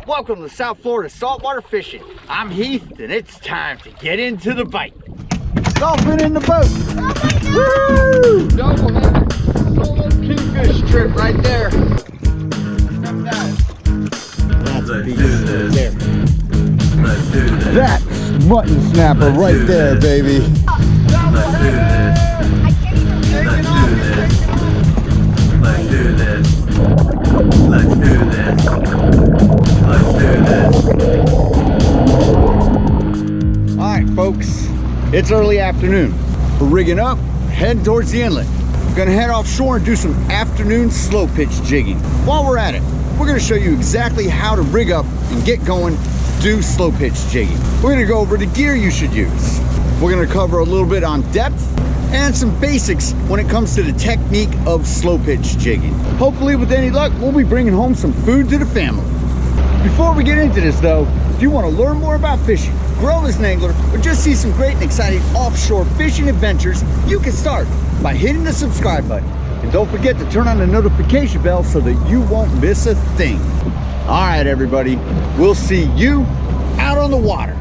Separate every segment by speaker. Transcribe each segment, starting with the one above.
Speaker 1: Welcome to South Florida saltwater fishing. I'm Heath, and it's time to get into the bite. Dolphin in the boat. Oh my God. Woo! Solo kingfish trip right there.
Speaker 2: Let's do this. Let's do this.
Speaker 1: That's mutton snapper right there, baby.
Speaker 2: Let's do this. Let's do this. Let's do this. Let's do this. Let's do this.
Speaker 1: All right, folks, it's early afternoon. We're rigging up, heading towards the inlet. We're gonna head offshore and do some afternoon slow pitch jigging. While we're at it, we're gonna show you exactly how to rig up and get going to do slow pitch jigging. We're gonna go over the gear you should use. We're gonna cover a little bit on depth and some basics when it comes to the technique of slow pitch jigging. Hopefully with any luck, we'll be bringing home some food to the family. Before we get into this though, if you want to learn more about fishing, grow as an angler, or just see some great and exciting offshore fishing adventures, you can start by hitting the subscribe button. And don't forget to turn on the notification bell so that you won't miss a thing. All right, everybody, we'll see you out on the water.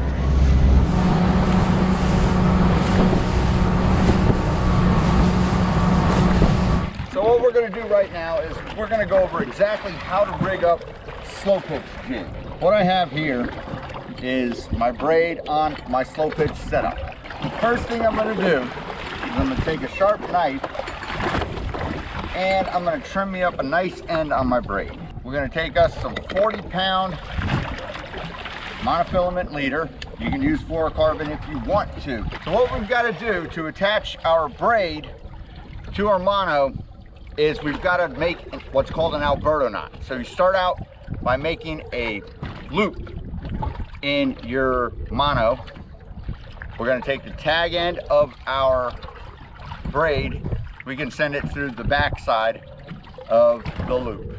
Speaker 1: So what we're gonna do right now is we're gonna go over exactly how to rig up slow pitch jig. What I have here is my braid on my slow pitch setup. The first thing I'm gonna do is I'm gonna take a sharp knife and I'm gonna trim me up a nice end on my braid. We're gonna take us some 40-pound monofilament leader. You can use fluorocarbon if you want to. So what we've gotta do to attach our braid to our mono is we've gotta make what's called an Alberto knot. So you start out by making a loop in your mono. We're gonna take the tag end of our braid. We can send it through the back side of the loop.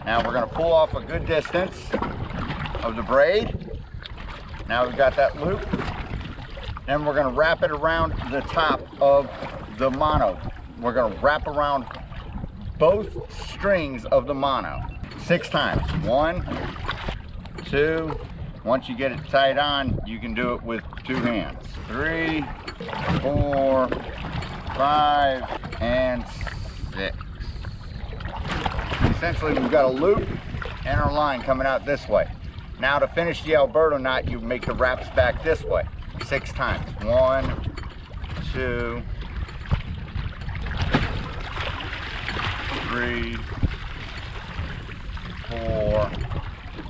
Speaker 1: Now we're gonna pull off a good distance of the braid. Now we've got that loop. Then we're gonna wrap it around the top of the mono. We're gonna wrap around both strings of the mono 6 times. 1, 2, once you get it tied on, you can do it with 2 hands. 3, 4, 5, and 6. Essentially, we've got a loop and our line coming out this way. Now to finish the Alberto knot, you make the wraps back this way 6 times. 1, 2, 3, 4,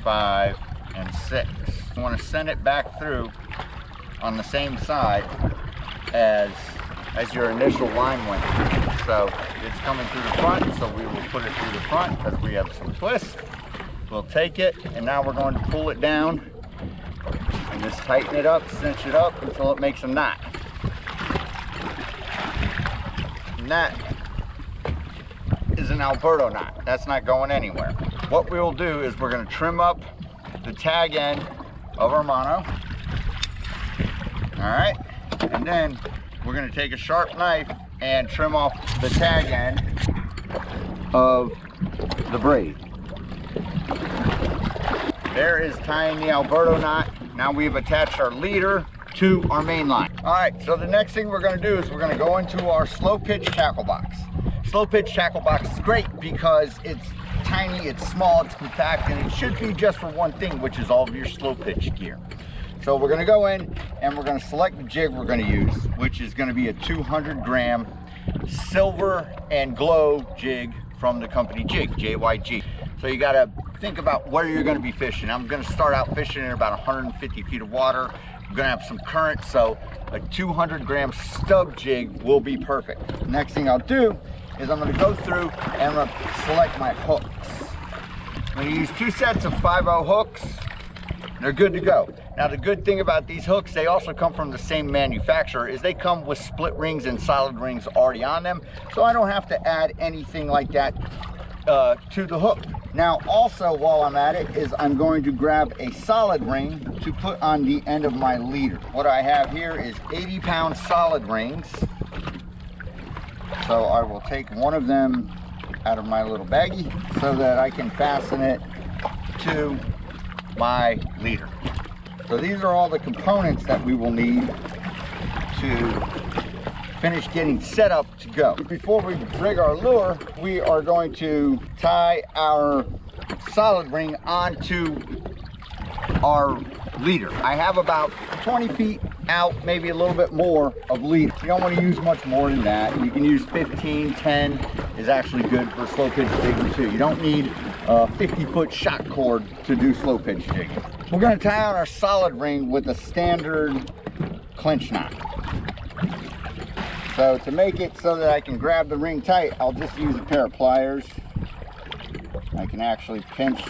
Speaker 1: 5, and 6. You want to send it back through on the same side as your initial line went through. So it's coming through the front, so we will put it through the front because we have some twist. We'll take it, and now we're going to pull it down and just tighten it up, cinch it up until it makes a knot. And that is an Alberto knot. That's not going anywhere. What we will do is we're going to trim up the tag end of our mono. All right, and then we're going to take a sharp knife and trim off the tag end of the braid. There is tying the Alberto knot. Now we've attached our leader to our main line. All right, so the next thing we're going to do is we're going to go into our slow pitch tackle box. Slow pitch tackle box is great because it's tiny, it's small, it's compact, and it should be just for one thing, which is all of your slow pitch gear. So we're gonna go in and we're gonna select the jig we're gonna use, which is gonna be a 200-gram silver and glow jig from the company Jig, JYG. So you gotta think about where you're gonna be fishing. I'm gonna start out fishing in about 150 feet of water. I'm gonna have some current, so a 200-gram stub jig will be perfect. Next thing I'll do is I'm gonna go through and I'm gonna select my hooks. I'm gonna use 2 sets of 5/0 hooks. They're good to go. Now the good thing about these hooks, they also come from the same manufacturer, is they come with split rings and solid rings already on them. So I don't have to add anything like that to the hook. Now also while I'm at it is I'm going to grab a solid ring to put on the end of my leader. What I have here is 80-pound solid rings. So I will take one of them out of my little baggie so that I can fasten it to my leader. So these are all the components that we will need to finish getting set up to go. Before we rig our lure, we are going to tie our solid ring onto our leader. I have about 20 feet out, maybe a little bit more of leader. You don't want to use much more than that. You can use 15, 10 is actually good for slow pitch jigging too. You don't need a 50-foot shot cord to do slow pitch jigging. We're going to tie on our solid ring with a standard clinch knot. So to make it so that I can grab the ring tight, I'll just use a pair of pliers. I can actually pinch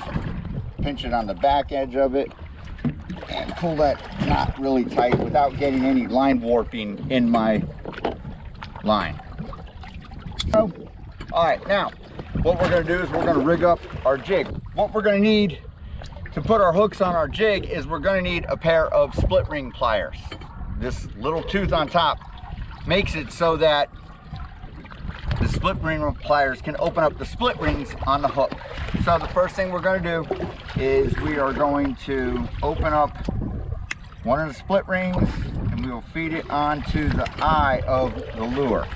Speaker 1: it on the back edge of it and pull that knot really tight without getting any line warping in my line. So, all right, now what we're gonna do is we're gonna rig up our jig. What we're gonna need to put our hooks on our jig is we're gonna need a pair of split ring pliers. This little tooth on top makes it so that the split ring pliers can open up the split rings on the hook. So the first thing we're going to do is we are going to open up one of the split rings and we will feed it onto the eye of the lure.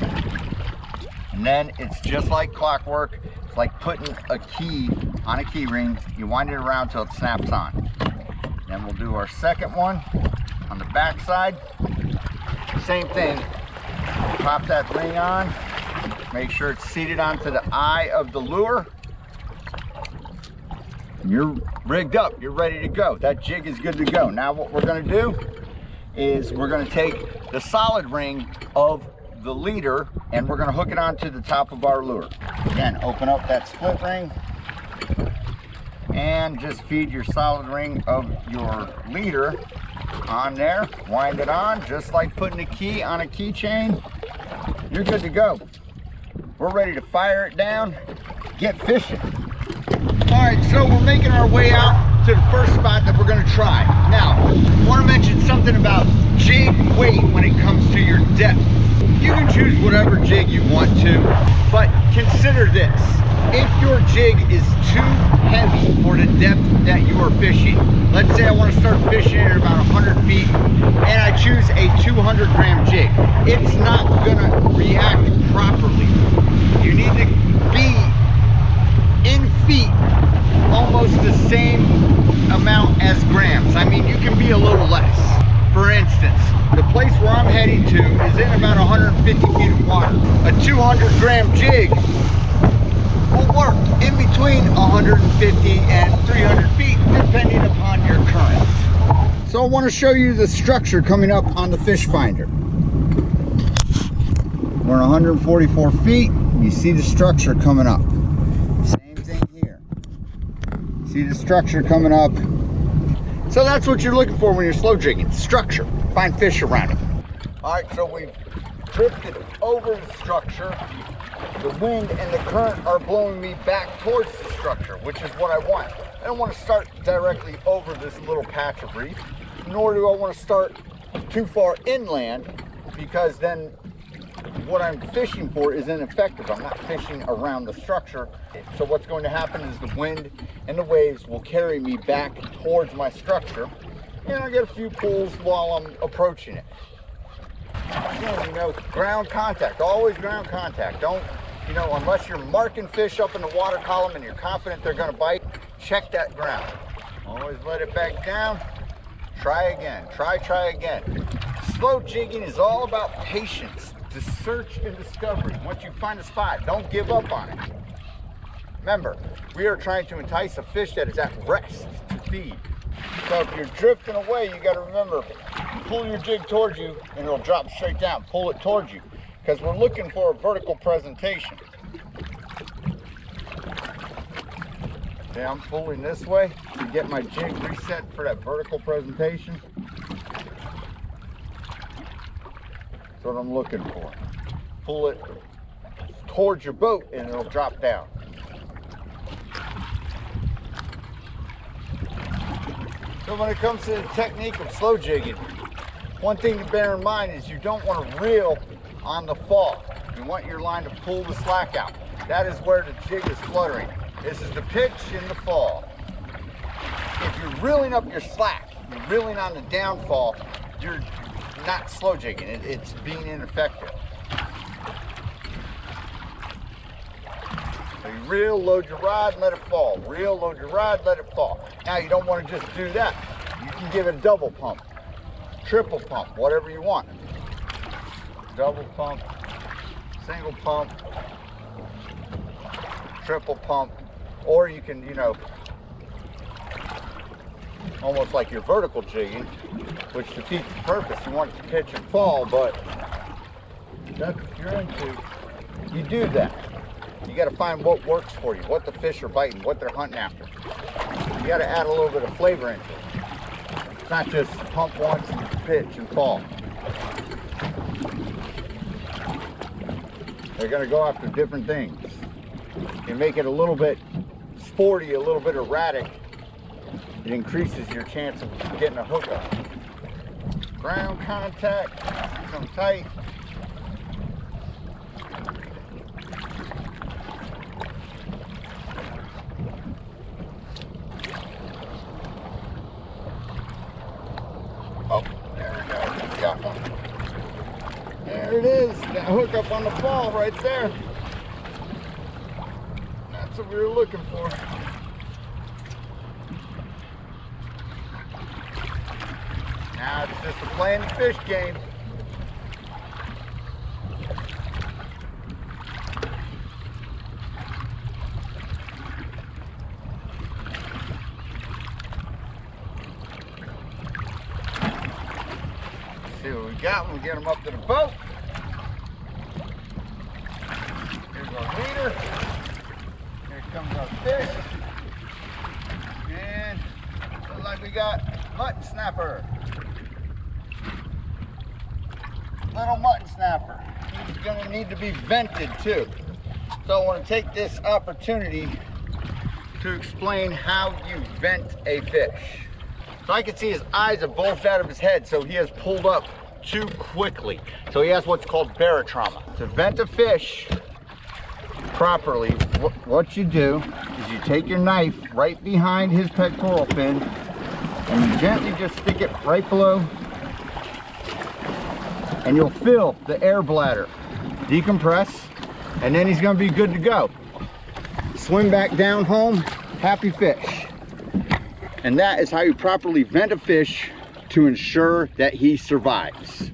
Speaker 1: And then it's just like clockwork. It's like putting a key on a key ring. You wind it around till it snaps on. Then we'll do our second one on the back side. Same thing. Pop that ring on, make sure it's seated onto the eye of the lure. You're rigged up, you're ready to go. That jig is good to go. Now what we're gonna do is we're gonna take the solid ring of the leader and we're gonna hook it onto the top of our lure. Again, open up that split ring and just feed your solid ring of your leader on there, wind it on, just like putting a key on a keychain. You're good to go. We're ready to fire it down, get fishing. All right, so we're making our way out to the first spot that we're gonna try. Now, I wanna mention something about jig weight when it comes to your depth. You can choose whatever jig you want to, but consider this. If your jig is too heavy for the depth that you are fishing, let's say I want to start fishing at about 100 feet and I choose a 200-gram jig, it's not going to react properly. You need to be in feet almost the same amount as grams. I mean, you can be a little less. For instance, the place where I'm heading to is in about 150 feet of water. A 200-gram jig will work in between 150 and 300 feet depending upon your current. So I want to show you the structure coming up on the fish finder. We're 144 feet. You see the structure coming up. Same thing here. See the structure coming up. So that's what you're looking for when you're slow jigging, structure. Find fish around it. All right, so we've drifted over the structure. The wind and the current are blowing me back towards the structure, which is what I want. I don't want to start directly over this little patch of reef, nor do I want to start too far inland, because then what I'm fishing for is ineffective. I'm not fishing around the structure. So what's going to happen is the wind and the waves will carry me back towards my structure, and I'll get a few pulls while I'm approaching it. Again, you know, ground contact, always ground contact. Don't, you know, unless you're marking fish up in the water column and you're confident they're gonna bite, check that ground. Always let it back down, try again, try again. Slow jigging is all about patience, to search and discovery. Once you find a spot, don't give up on it. Remember, we are trying to entice a fish that is at rest to feed. So if you're drifting away, you got to remember, pull your jig towards you and it'll drop straight down. Pull it towards you, because we're looking for a vertical presentation. Okay, I'm pulling this way to get my jig reset for that vertical presentation. That's what I'm looking for. Pull it towards your boat and it'll drop down. So when it comes to the technique of slow jigging, one thing to bear in mind is you don't want to reel on the fall. You want your line to pull the slack out. That is where the jig is fluttering. This is the pitch in the fall. reeling up your slack, you're reeling on the downfall, you're not slow jigging. It's being ineffective. So you reel, load your rod, let it fall. Reel, load your rod, let it fall. Now you don't want to just do that. You can give it a double pump, triple pump, whatever you want. Double pump, single pump, triple pump, or you can, you know, almost like your vertical jigging, which defeats the purpose. You want it to pitch and fall, but that's what you're into. You do that. You got to find what works for you, what the fish are biting, what they're hunting after. You got to add a little bit of flavor into it. It's not just pump once and pitch and fall. They're going to go after different things. You make it a little bit sporty, a little bit erratic. It increases your chance of getting a hook up. Ground contact, come tight. Oh, there we go. Got one. There it is. That hook up on the fall right there. That's what we were looking for. Now it's just a playing the fish game. See what we got when we get them up to the boat. Here's our leader. Here comes our fish. And looks like we got mutton snapper. Little mutton snapper. He's gonna need to be vented too. So I want to take this opportunity to explain how you vent a fish. So I can see his eyes have bulged out of his head, so he has pulled up too quickly. So he has what's called barotrauma. To vent a fish properly, what you do is you take your knife right behind his pectoral fin and you gently just stick it right below, and you'll fill the air bladder, decompress, and then he's gonna be good to go. Swim back down home, happy fish. And that is how you properly vent a fish to ensure that he survives.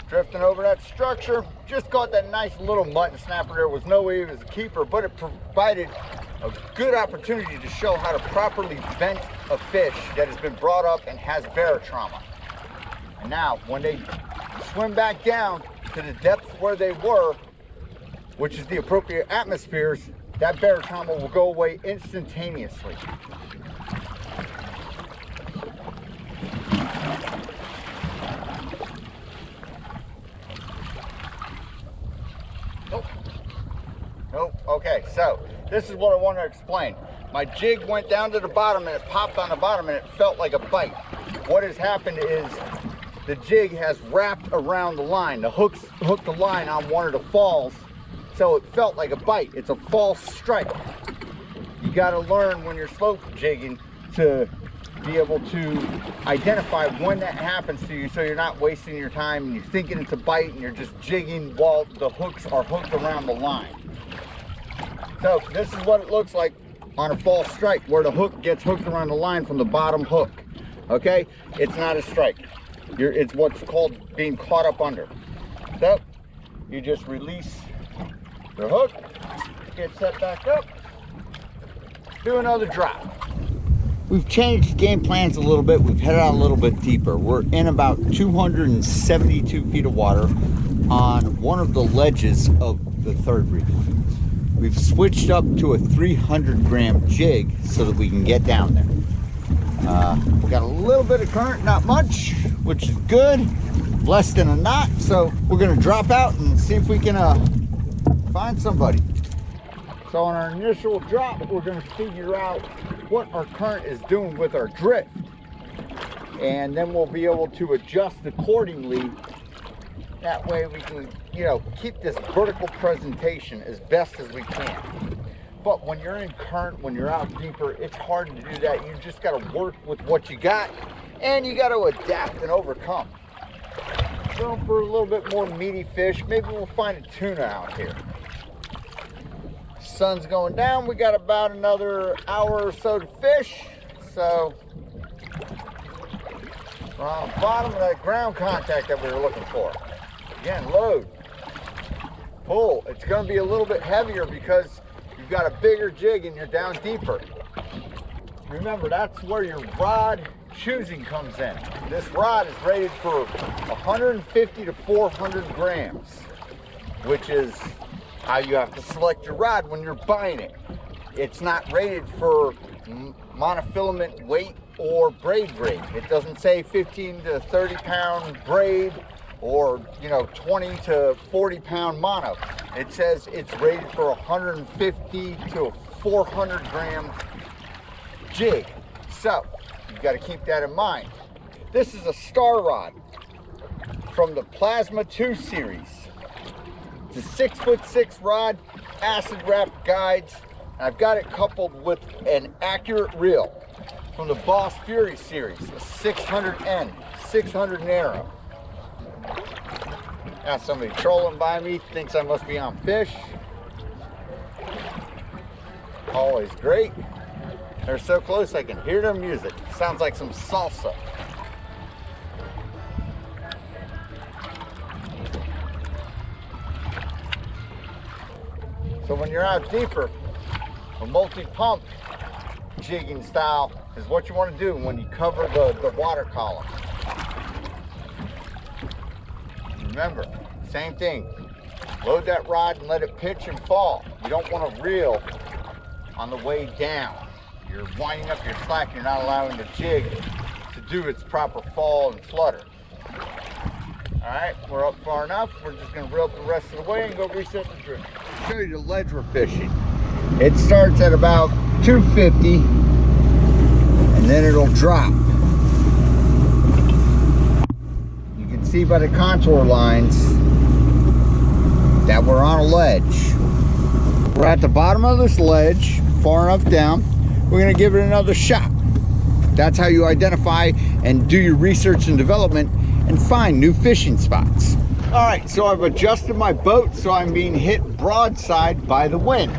Speaker 1: Drifting over that structure, just caught that nice little mutton snapper. There was no way he was a keeper, but it provided a good opportunity to show how to properly vent a fish that has been brought up and has barotrauma. And now, when they swim back down to the depth where they were, which is the appropriate atmospheres, that barotrauma will go away instantaneously. Nope. Okay, so this is what I want to explain. My jig went down to the bottom and it popped on the bottom and it felt like a bite. What has happened is the jig has wrapped around the line. The hooks hooked the line on one of the falls, so it felt like a bite. It's a false strike. You got to learn when you're slope jigging to be able to identify when that happens to you, so you're not wasting your time and you're thinking it's a bite and you're just jigging while the hooks are hooked around the line. So this is what it looks like on a false strike, where the hook gets hooked around the line from the bottom hook. Okay, it's not a strike. It's what's called being caught up under. So you just release the hook, get set back up, do another drop. We've changed game plans a little bit. We've headed out a little bit deeper. We're in about 272 feet of water on one of the ledges of the third reef. We've switched up to a 300-gram jig so that we can get down there. We got a little bit of current, not much, which is good. Less than a knot, so we're gonna drop out and see if we can find somebody. So on our initial drop, we're gonna figure out what our current is doing with our drift, and then we'll be able to adjust accordingly. That way we can, keep this vertical presentation as best as we can. But when you're in current, when you're out deeper, it's hard to do that. You just got to work with what you got, and you got to adapt and overcome. Going for a little bit more meaty fish. Maybe we'll find a tuna out here. Sun's going down. We got about another hour or so to fish. So we're on the bottom of that ground contact that we were looking for. Again, load, pull. It's going to be a little bit heavier because you've got a bigger jig and you're down deeper. Remember, that's where your rod choosing comes in. This rod is rated for 150 to 400 grams, which is how you have to select your rod when you're buying it. It's not rated for monofilament weight or braid grade. It doesn't say 15 to 30 pound braid or 20 to 40 pound mono. It says it's rated for 150 to 400 gram jig. So you've got to keep that in mind. This is a star rod from the Plasma 2 series. It's a 6'6" rod, acid wrapped guides. I've got it coupled with an accurate reel from the Boss Fury series, a 600N, 600 narrow. Got somebody trolling by me, thinks I must be on fish. Always great. They're so close I can hear their music. Sounds like some salsa. So when you're out deeper, a multi-pump jigging style is what you want to do when you cover the water column. Remember, same thing. Load that rod and let it pitch and fall. You don't want to reel on the way down. You're winding up your slack. You're not allowing the jig to do its proper fall and flutter. All right, we're up far enough. We're just going to reel the rest of the way and go reset the drift. I'll show you the ledge we're fishing. It starts at about 250 and then it'll drop. You can see by the contour lines that we're on a ledge. We're at the bottom of this ledge, far enough down. We're going to give it another shot. That's how you identify and do your research and development and find new fishing spots. All right, so I've adjusted my boat so I'm being hit broadside by the wind.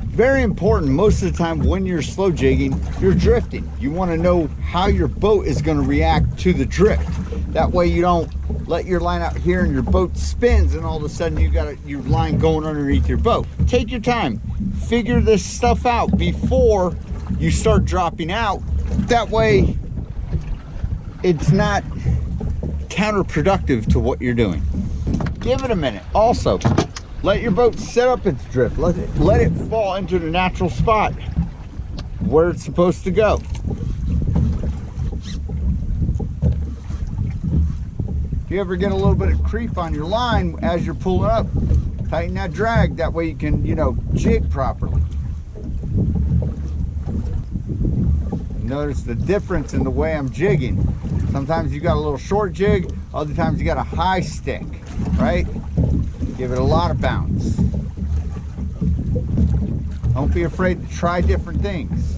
Speaker 1: Very important, most of the time when you're slow jigging, you're drifting. You want to know how your boat is going to react to the drift. That way you don't let your line out here and your boat spins and all of a sudden you got your line going underneath your boat. Take your time, figure this stuff out before you start dropping out. That way it's not counterproductive to what you're doing. Give it a minute. Also, let your boat set up its drift. Let it fall into the natural spot where it's supposed to go. If you ever get a little bit of creep on your line as you're pulling up, tighten that drag. That way you can, jig properly. Notice the difference in the way I'm jigging. Sometimes you got a little short jig, other times you got a high stick, right? Give it a lot of bounce. Don't be afraid to try different things.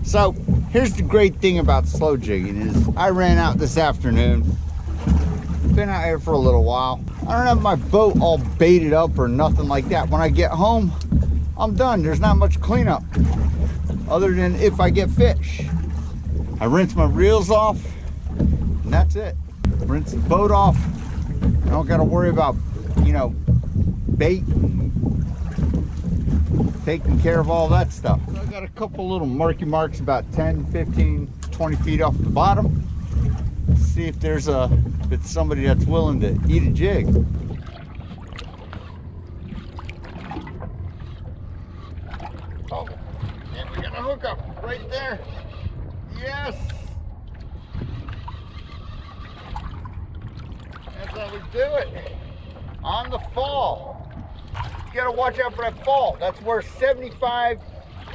Speaker 1: So here's the great thing about slow jigging is I ran out this afternoon. Been out here for a little while. I don't have my boat all baited up or nothing like that. When I get home, I'm done. There's not much cleanup other than if I get fish. I rinse my reels off and that's it. Rinse the boat off. I don't got to worry about, bait and taking care of all that stuff. So I got a couple little murky marks about 10, 15, 20 feet off the bottom. Let's see if it's somebody that's willing to eat a jig. Oh, and we got a hookup right there. Yes. That's how we do it. On the fall. You gotta watch out for that fall. That's where 75,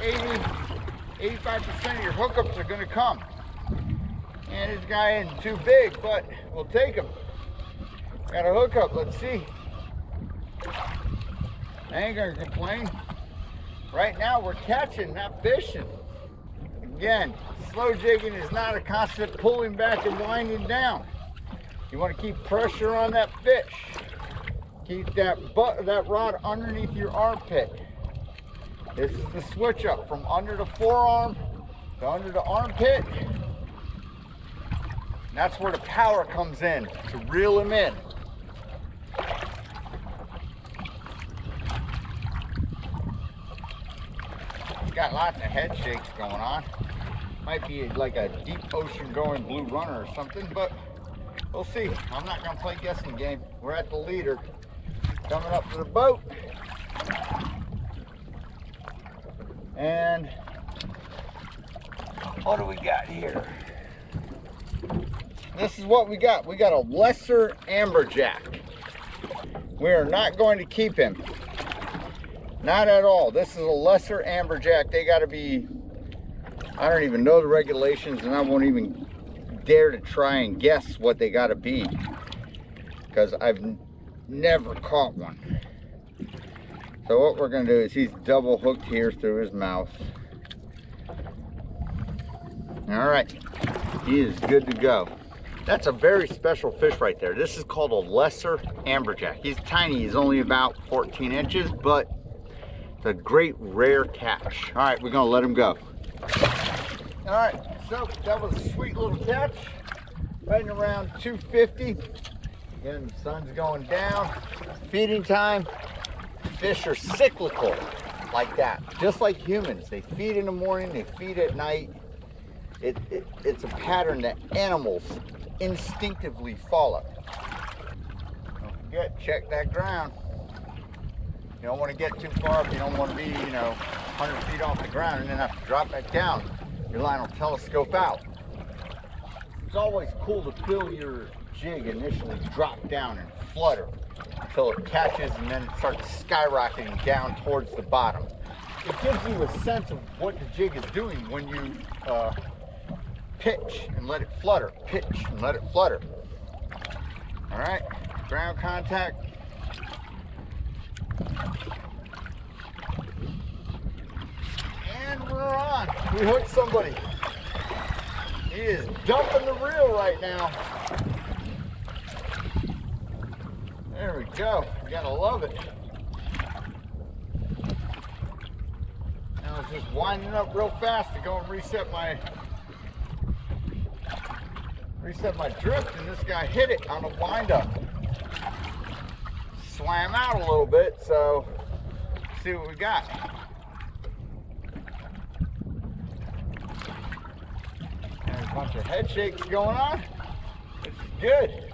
Speaker 1: 80, 85% of your hookups are gonna come. And this guy isn't too big, but we'll take him. Got a hookup, let's see. I ain't gonna complain. Right now we're catching, not fishing. Again, slow jigging is not a constant pulling back and winding down. You want to keep pressure on that fish. Keep that rod underneath your armpit. This is the switch up from under the forearm to under the armpit. And that's where the power comes in to reel him in. Got lots of head shakes going on. Might be like a deep ocean going blue runner or something, but we'll see. I'm not gonna play guessing game. We're at the leader, coming up to the boat. And what do we got here? This is what we got. We got a lesser amberjack. We are not going to keep him. Not at all. This is a lesser amberjack. They got to be, I don't even know the regulations, and I won't even dare to try and guess what they got to be, because I've never caught one. So what we're going to do is he's double hooked here through his mouth. All right, he is good to go. That's a very special fish right there. This is called a lesser amberjack. He's tiny. He's only about 14 inches, but it's a great rare catch. All right, we're gonna let him go. All right, so that was a sweet little catch. Right around 250. Again, the sun's going down. Feeding time. Fish are cyclical like that, just like humans. They feed in the morning, they feed at night. It's a pattern that animals instinctively follow. Don't forget, check that ground. You don't want to get too far up. You don't want to be, 100 feet off the ground and then have to drop back down. Your line will telescope out. It's always cool to feel your jig initially drop down and flutter until it catches, and then it starts skyrocketing down towards the bottom. It gives you a sense of what the jig is doing when you pitch and let it flutter, pitch and let it flutter. All right, ground contact. And we're on. We hooked somebody. He is dumping the reel right now. There we go. You gotta love it. Now it's just winding up real fast to go and reset my drift, and this guy hit it on a wind up. Swam out a little bit, so let's see what we got. There's a bunch of head shakes going on. This is good.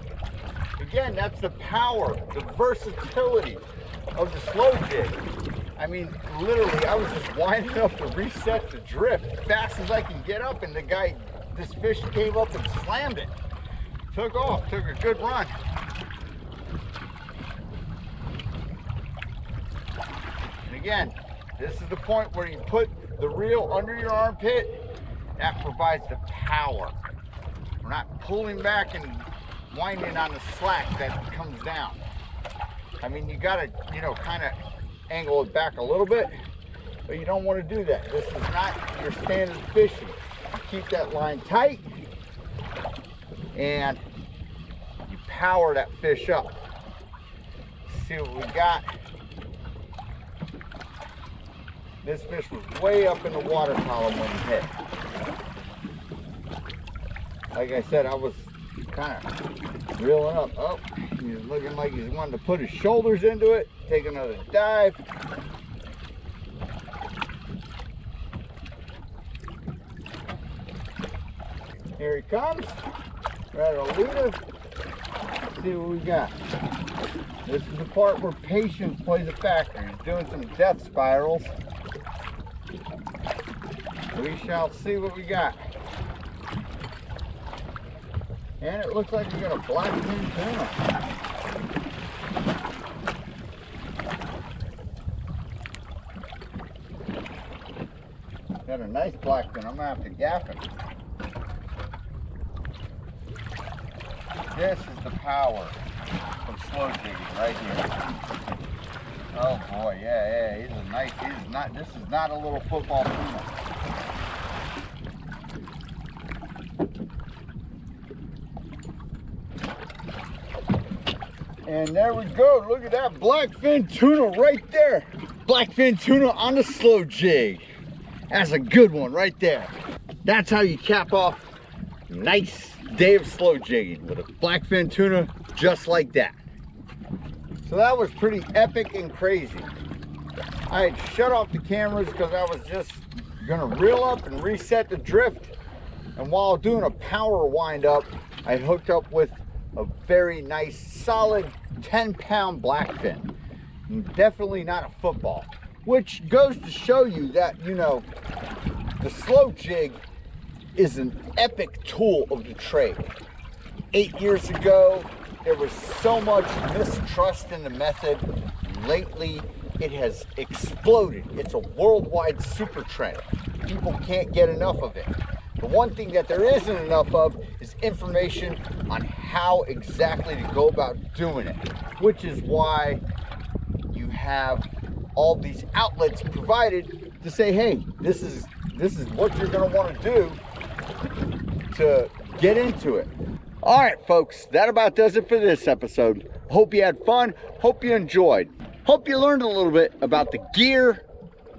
Speaker 1: Again, that's the power, the versatility of the slow jig. I mean, literally, I was just winding up to reset the drift as fast as I can get up, and this fish came up and slammed it. Took off, took a good run. And again, this is the point where you put the reel under your armpit. That provides the power. We're not pulling back and winding on the slack that comes down. I mean, you gotta, kind of angle it back a little bit, but you don't want to do that. This is not your standard fishing. You keep that line tight and you power that fish up. Let's see what we got. This fish was way up in the water column when he hit. Like I said, I was kind of reeling up. Oh, he's looking like he's wanting to put his shoulders into it. Take another dive. Here he comes. We're at our leader. Let's see what we got. This is the part where patience plays a factor. He's doing some death spirals. We shall see what we got. And it looks like we got a black-fin tuna. Got a nice black-fin. I'm gonna have to gaff it. This is the power of slow jigging right here. Oh boy, yeah, he's a nice, this is not a little football tuna. And there we go, look at that blackfin tuna right there. Blackfin tuna on the slow jig. That's a good one right there. That's how you cap off a nice day of slow jigging, with a blackfin tuna just like that. So that was pretty epic and crazy. I had shut off the cameras because I was just gonna reel up and reset the drift. And while doing a power wind up, I hooked up with a very nice solid 10-pound blackfin. Definitely not a football, which goes to show you that, you know, the slow jig is an epic tool of the trade. 8 years ago, there was so much mistrust in the method. Lately, it has exploded. It's a worldwide super trend. People can't get enough of it. The one thing that there isn't enough of is information on how exactly to go about doing it, which is why you have all these outlets provided to say, hey, this is what you're going to want to do to get into it. All right, folks, that about does it for this episode. Hope you had fun. Hope you enjoyed. Hope you learned a little bit about the gear,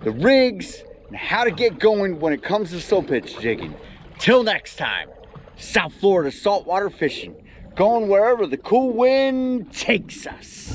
Speaker 1: the rigs, and how to get going when it comes to slow pitch jigging. Till next time, South Florida saltwater fishing, going wherever the cool wind takes us.